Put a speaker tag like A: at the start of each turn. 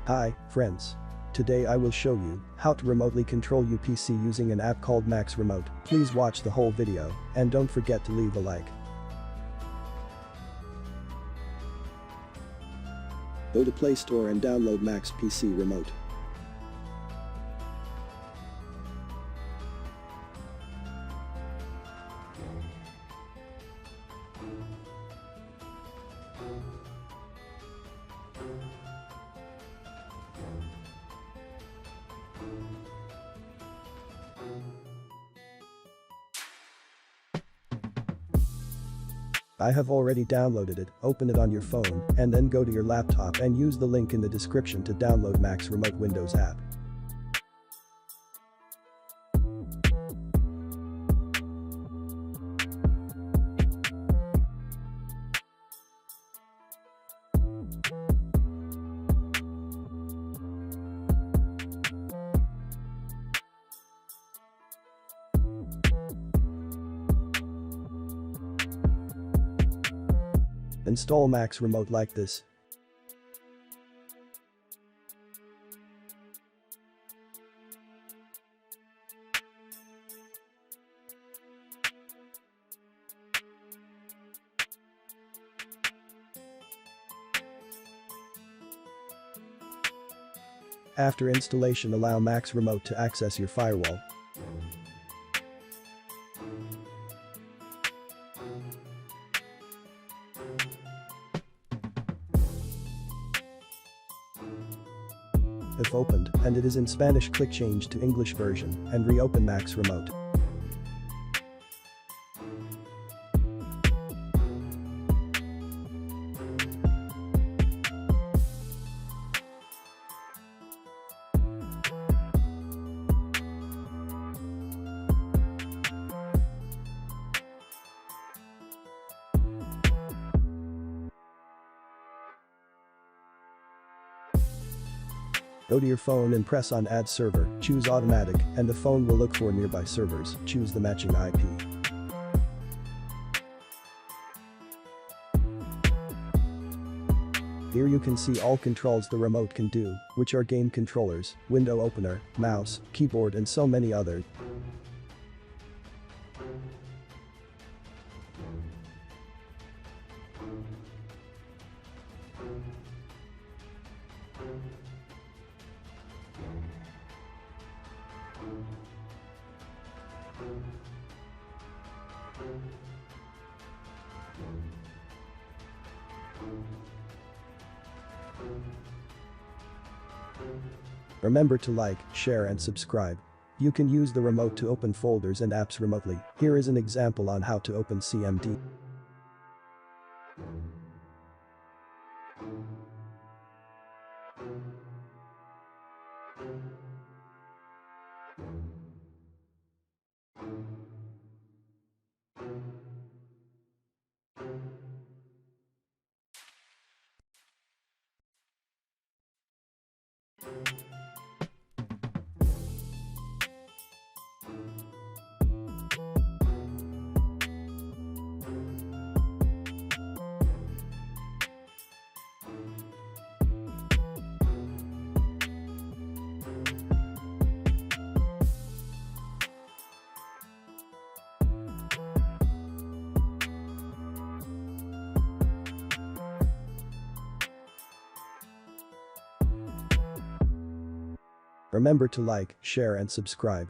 A: Hi, friends. Today I will show you how to remotely control your PC using an app called Max Remote. Please watch the whole video and don't forget to leave a like. Go to Play Store and download Max PC Remote. I have already downloaded it. Open it on your phone and then go to your laptop and use the link in the description to download Max Remote Windows app. Install Max Remote like this. After installation, allow Max Remote to access your firewall. If opened and it is in Spanish, click Change to English version and reopen Max Remote. Go to your phone and press on Add Server, choose Automatic, and the phone will look for nearby servers. Choose the matching IP. Here you can see all controls the remote can do, which are game controllers, window opener, mouse, keyboard and so many others. Remember to like, share and subscribe. You can use the remote to open folders and apps remotely. Here is an example on how to open CMD. Remember to like, share and subscribe.